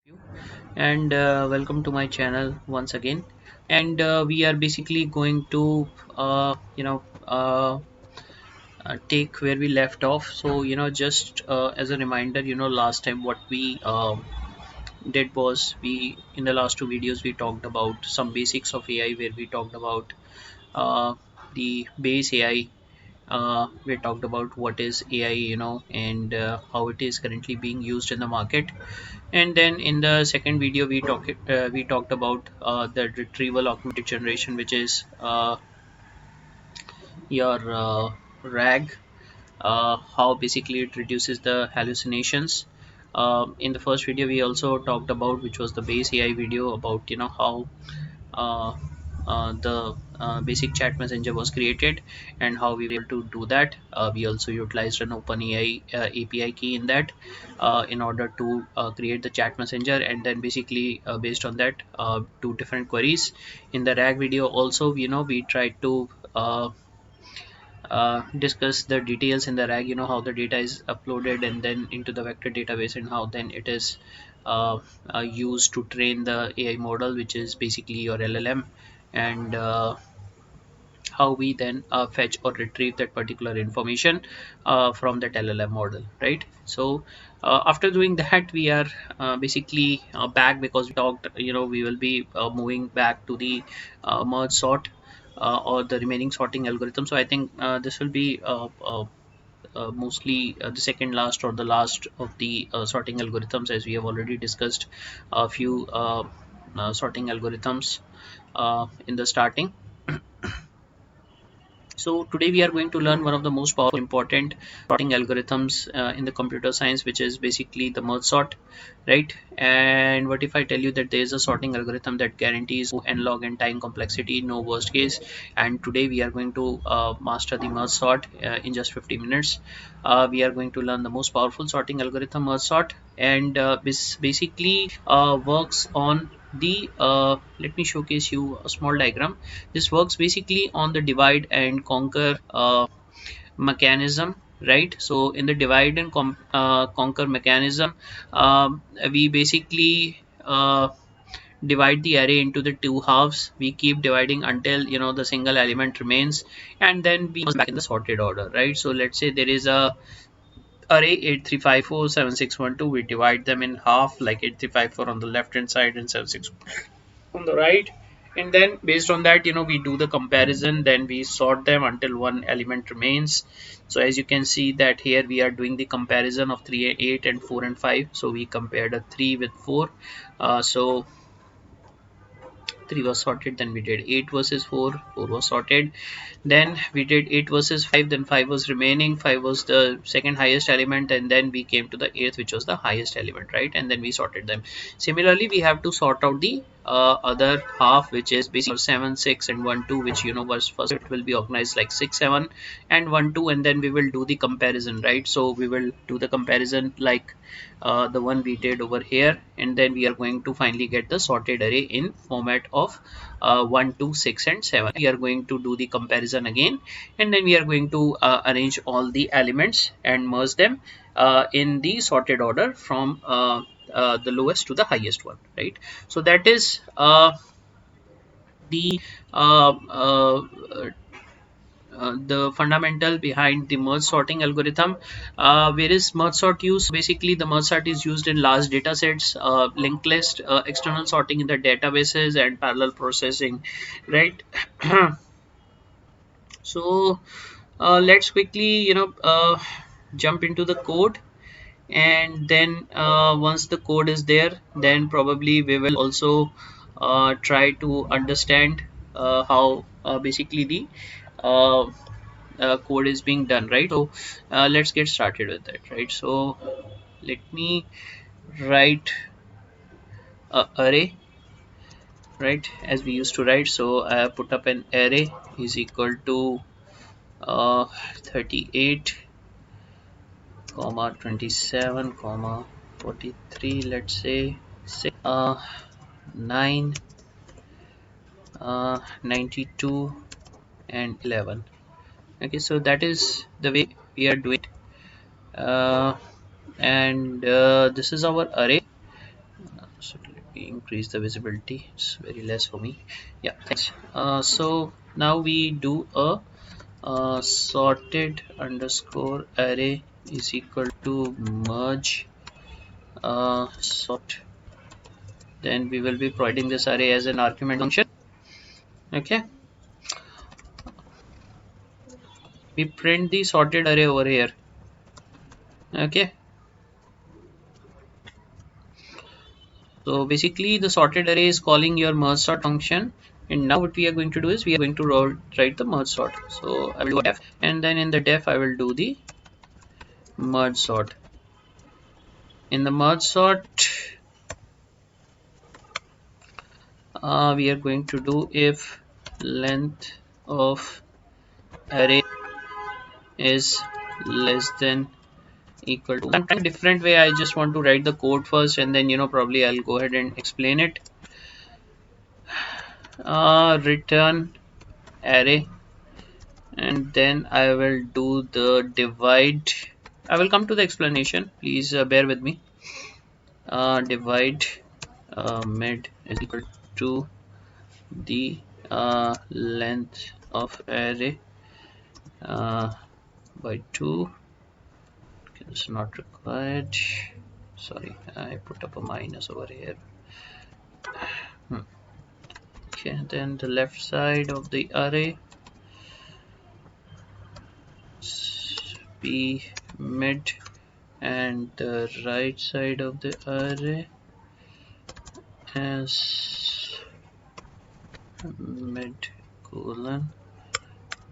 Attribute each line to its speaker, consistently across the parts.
Speaker 1: you and welcome to my channel once again. And we are basically going to take where we left off. So just as a reminder, last time what we did was, we in the last two videos we talked about some basics of AI, where we talked about uh, the base AI. We talked about what is AI, and how it is currently being used in the market. And then in the second video we talked about the retrieval augmented generation, which is your RAG, how basically it reduces the hallucinations. In the first video we also talked about, which was the base AI video, about how uh, the basic chat messenger was created and how we were able to do that. We also utilized an OpenAI API key in that, in order to create the chat messenger, and then basically based on that, do different queries. In the RAG video also, we tried to discuss the details in the RAG, how the data is uploaded and then into the vector database, and how then it is used to train the AI model, which is basically your LLM, and how we then fetch or retrieve that particular information from that LLM model, right? So after doing that, we are basically back, because we talked, we will be moving back to the merge sort, or the remaining sorting algorithm. So I think this will be mostly the second last or the last of the sorting algorithms, as we have already discussed a few sorting algorithms in the starting. So today we are going to learn one of the most powerful important sorting algorithms in the computer science, which is basically the merge sort, right? And what if I tell you that there is a sorting algorithm that guarantees no n log n time complexity, no worst case? And today we are going to master the merge sort in just 50 minutes. We are going to learn the most powerful sorting algorithm, merge sort, and this basically works on the let me showcase you a small diagram. This works basically on the divide and conquer mechanism, right? So in the divide and conquer mechanism, we basically divide the array into the two halves. We keep dividing until the single element remains, and then we back in the sorted order, right? So let's say there is a array 83547612. We divide them in half, like 8354 on the left hand side and 76 on the right, and then based on that, we do the comparison, then we sort them until one element remains. So as you can see that here we are doing the comparison of 3 and 8 and 4 and 5. So we compared a 3 with 4. So 3 was sorted, then we did 8 versus 4, 4 was sorted, then we did 8 versus 5, then 5 was remaining, 5 was the second highest element, and then we came to the 8th, which was the highest element, right? And then we sorted them. Similarly, we have to sort out the other half, which is basically 7 6 and 1 2, which was first, it will be organized like 6 7 and 1 2, and then we will do the comparison, right? So we will do the comparison like the one we did over here, and then we are going to finally get the sorted array in format of 1 2 6 and 7. We are going to do the comparison again, and then we are going to arrange all the elements and merge them in the sorted order from the lowest to the highest one, right? So that is the uh, uh, the fundamental behind the merge sorting algorithm. Where is merge sort used? Basically, the merge sort is used in large data sets, linked list, external sorting in the databases, and parallel processing, right? So let's quickly jump into the code, and then once the code is there, then probably we will also try to understand how basically the uh, code is being done, right? So let's get started with that, right? So let me write a array, right, as we used to write. So I put up an array is equal to 38 comma 27 comma 43, let's say 9 92 and 11. Okay, so that is the way we are doing it. And this is our array. So let me increase the visibility. It's very less for me. Yeah, thanks. So now we do a sorted underscore array is equal to merge sort. Then we will be providing this array as an argument function. Okay, we print the sorted array over here. Okay, so basically the sorted array is calling your merge sort function, and now what we are going to do is we are going to write the merge sort. So I will do def, and then in the def I will do the merge sort. In the merge sort we are going to do if length of array is less than equal to. I'm trying a different way. I just want to write the code first, and then probably I'll go ahead and explain it. Return array, and then I will do the divide. I will come to the explanation. Please bear with me. Divide mid is equal to the length of array by 2. It's not required. Sorry, I put up a minus over here. Okay, then the left side of the array be mid, and the right side of the array as mid colon.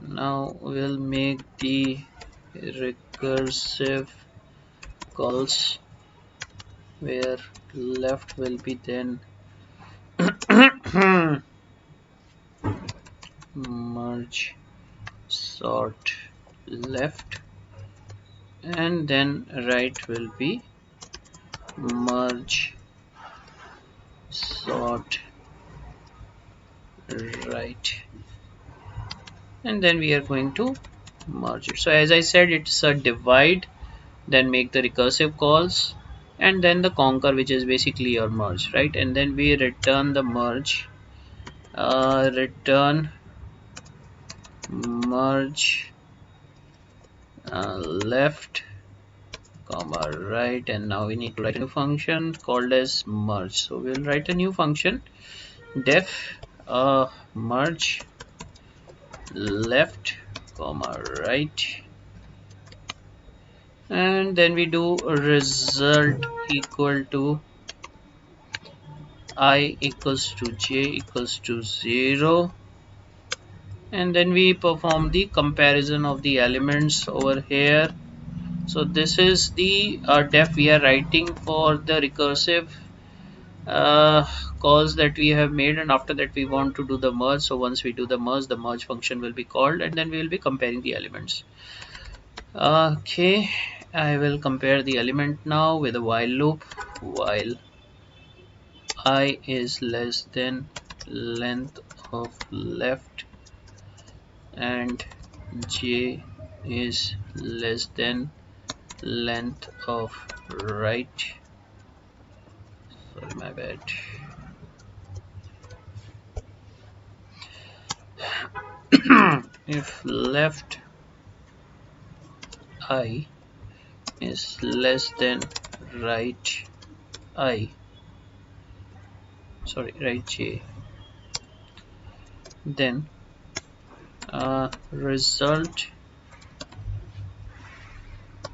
Speaker 1: Now we'll make the recursive calls where left will be then merge sort left, and then right will be merge sort right, and then we are going to merge it. So as I said, it's a divide, then make the recursive calls, and then the conquer, which is basically your merge, right? And then we return the merge, return merge left comma right, and now we need to write a new function called as merge. So we'll write a new function def merge left comma right, and then we do result equal to I equals to j equals to 0, and then we perform the comparison of the elements over here. So this is the def we are writing for the recursive calls that we have made, and after that we want to do the merge. So once we do the merge function will be called, and then we will be comparing the elements. Okay, I will compare the element now with a while loop. While I is less than length of left and j is less than length of right. Sorry, my bad. If left I is less than right I, sorry, right j, then result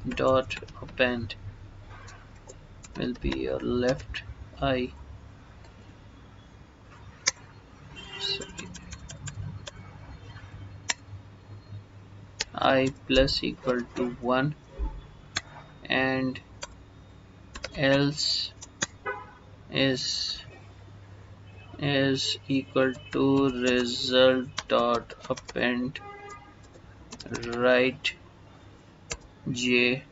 Speaker 1: dot append will be your left I, sorry, I plus equal to 1, and else is equal to result dot append right j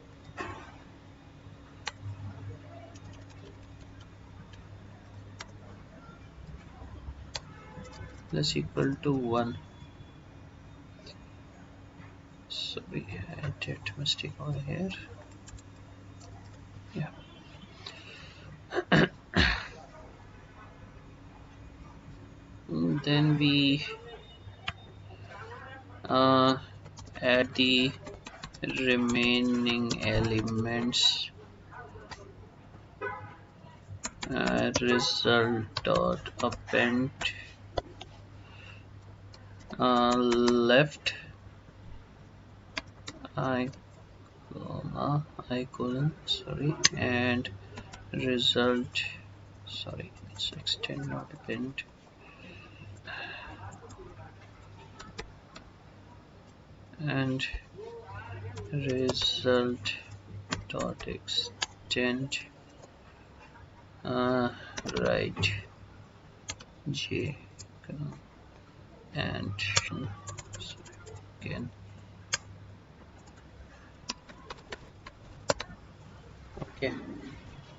Speaker 1: plus equal to 1. Sorry, I did mistake over here. Yeah. Then we add the remaining elements. Result dot append left I comma I colon, sorry, and result, sorry, it's extend not append, and result dot extend right j and again. Okay,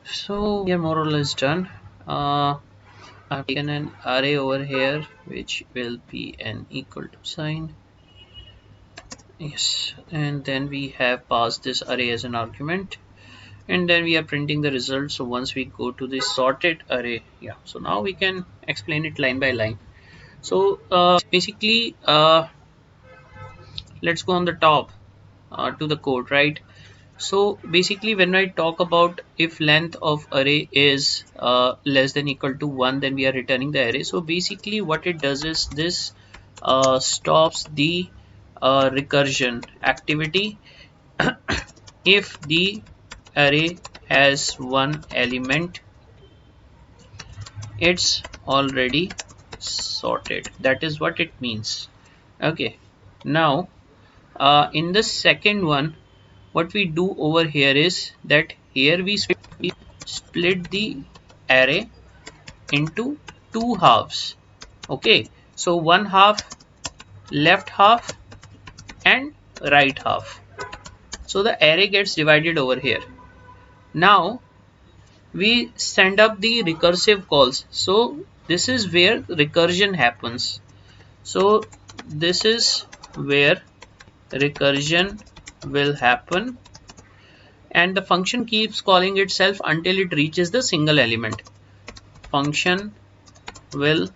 Speaker 1: so we are more or less done. I've taken an array over here which will be an equal to sign. Yes, and then we have passed this array as an argument, and then we are printing the result. So once we go to the sorted array, yeah, so now we can explain it line by line. So basically let's go on the top to the code, right? So basically when I talk about if length of array is less than equal to 1, then we are returning the array. So basically what it does is this stops the recursion activity if the array has one element, it's already sorted. That is what it means. Okay, now in the second one, what we do over here is that here we split the array into two halves. Okay, so one half, left half and right half. So the array gets divided over here. Now we send up the recursive calls. So this is where recursion happens. So this is where recursion will happen, and the function keeps calling itself until it reaches the single element. Function will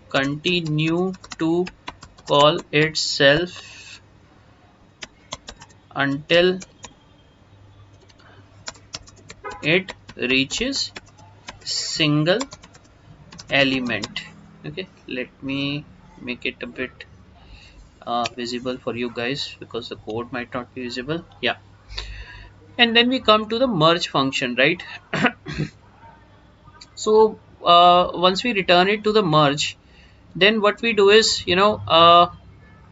Speaker 1: continue to call itself until it reaches single element. Okay, let me make it a bit visible for you guys because the code might not be visible. Yeah, and then we come to the merge function, right? So once we return it to the merge, then what we do is,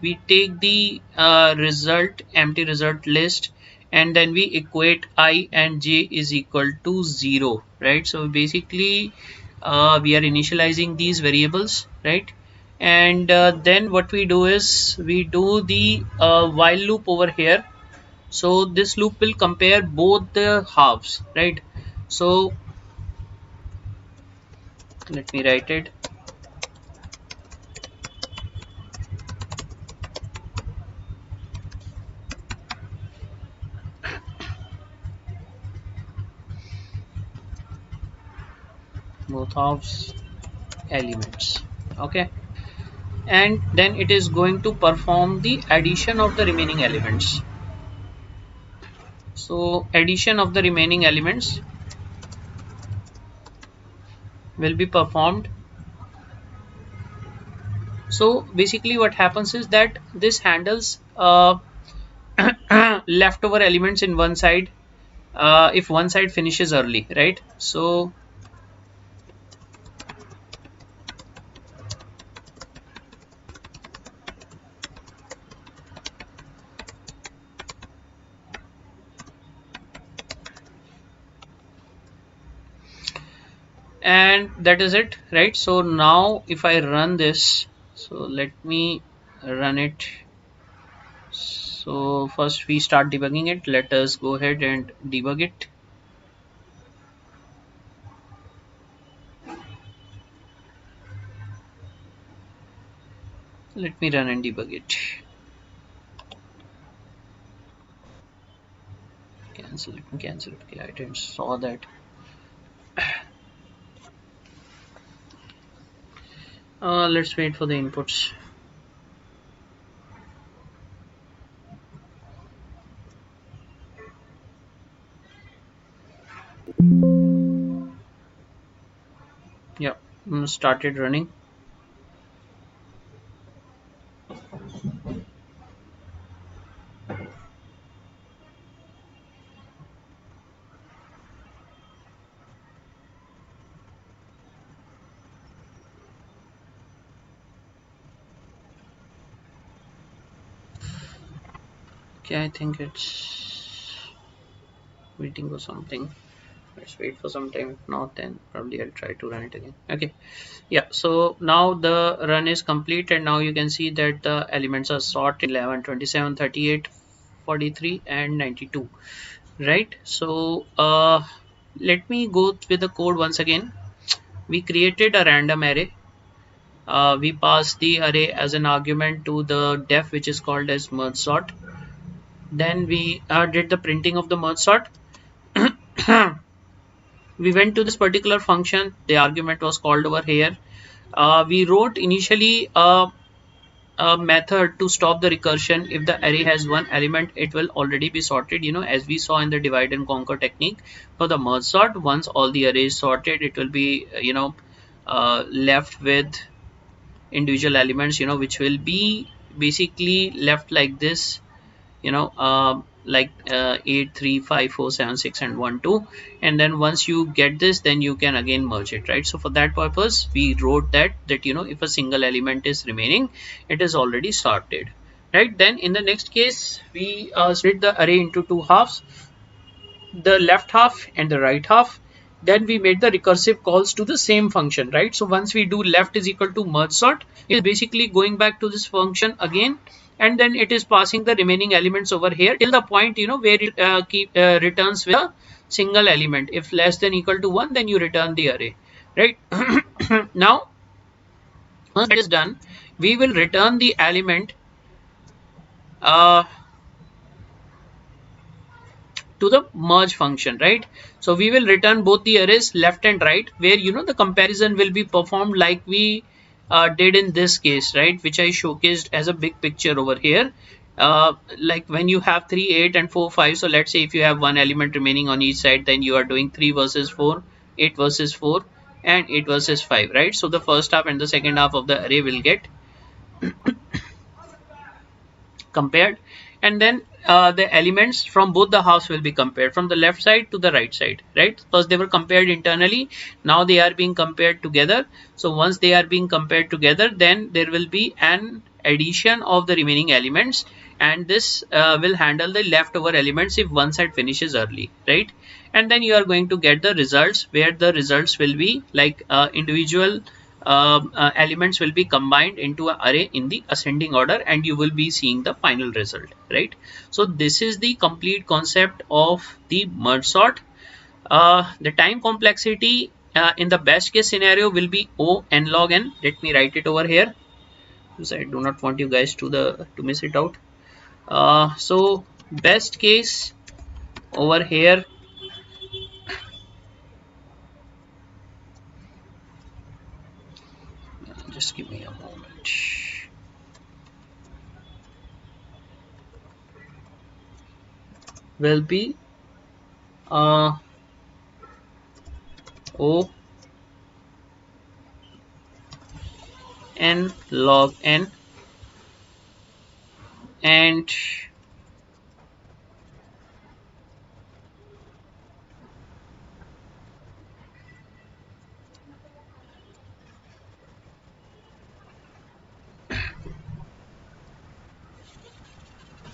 Speaker 1: we take the result, empty result list, and then we equate I and j is equal to 0, right? So basically we are initializing these variables, right? And then what we do is we do the while loop over here. So this loop will compare both the halves, right? So let me write it. Both halves elements. Okay, and then it is going to perform the addition of the remaining elements. So addition of the remaining elements will be performed. So basically what happens is that this handles leftover elements in one side if one side finishes early, right? So and that is it, right? So now if I run this, so let me run it. So first we start debugging it. Let us go ahead and debug it. Let me run and debug it. Cancel, let me cancel it. Okay, I didn't saw that. Let's wait for the inputs. Yeah, started running. Okay, I think it's waiting for something. Let's wait for some time. If not, then probably I'll try to run it again. Okay. Yeah, so now the run is complete, and now you can see that the elements are sorted: 11, 27, 38, 43, and 92, right? So let me go with the code once again. We created a random array. We passed the array as an argument to the def, which is called as merge sort. Then we did the printing of the merge sort. We went to this particular function. The argument was called over here. We wrote initially a method to stop the recursion. If the array has one element, it will already be sorted, as we saw in the divide and conquer technique for the merge sort. Once all the arrays sorted, it will be left with individual elements, which will be basically left like this, like 8 3 5 4 7 6 and 1 2, and then once you get this, then you can again merge it, right? So for that purpose we wrote that if a single element is remaining, it is already sorted, right? Then in the next case we split the array into two halves, the left half and the right half. Then we made the recursive calls to the same function, right? So once we do left is equal to merge sort, it is basically going back to this function again, and then it is passing the remaining elements over here till the point where it returns with a single element. If less than equal to 1, then you return the array, right? Now once that is done, we will return the element uh, to the merge function, right? So we will return both the arrays left and right, where the comparison will be performed like we did in this case, right, which I showcased as a big picture over here. Like when you have 3 8 and 4 5, so let's say if you have one element remaining on each side, then you are doing 3 versus 4, 8 versus 4, and 8 versus 5, right? So the first half and the second half of the array will get compared, and then the elements from both the halves will be compared from the left side to the right side, right? First they were compared internally, now they are being compared together. So once they are being compared together, then there will be an addition of the remaining elements, and this will handle the leftover elements if one side finishes early, right? And then you are going to get the results, where the results will be like individual elements will be combined into an array in the ascending order, and you will be seeing the final result, right? So this is the complete concept of the merge sort. The time complexity in the best case scenario will be O n log n. Let me write it over here because I do not want you guys to miss it out. So best case over here, just give me a moment, will be O n log n, and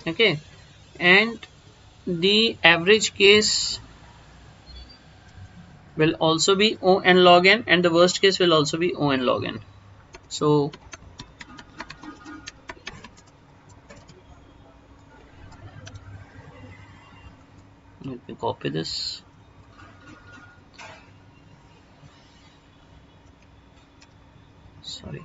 Speaker 1: okay, and the average case will also be O n log n, and the worst case will also be O n log n. So let me copy this. Sorry.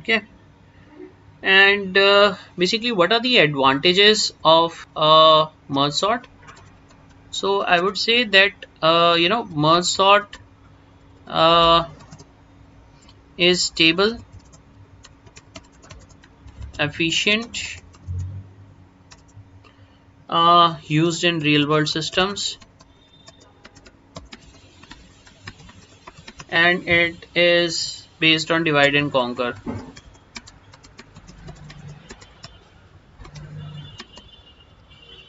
Speaker 1: Okay. And basically, what are the advantages of merge sort? So I would say that merge sort uh, is stable, efficient, used in real world systems, and it is based on divide and conquer.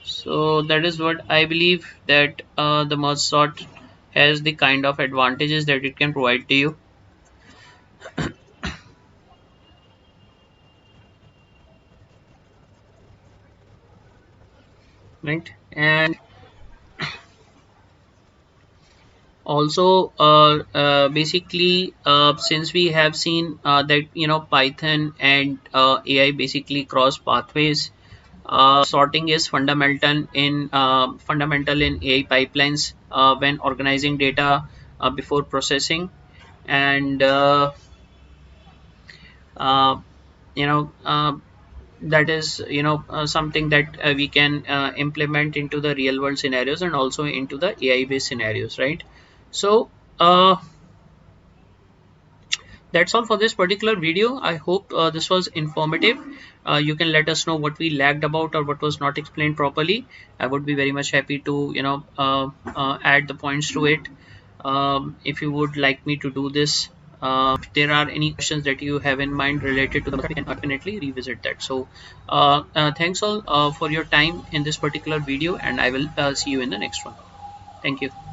Speaker 1: So that is what I believe, that the merge sort has the kind of advantages that it can provide to you, right? And also basically since we have seen that Python and AI basically cross pathways, sorting is fundamental in AI pipelines when organizing data before processing. And uh, you know that is something that we can implement into the real world scenarios and also into the AI based scenarios, right? So that's all for this particular video. I hope this was informative. You can let us know what we lagged about or what was not explained properly. I would be very much happy to add the points to it. If you would like me to do this, if there are any questions that you have in mind related to the, we can definitely revisit that. So thanks all for your time in this particular video, and I will see you in the next one. Thank you.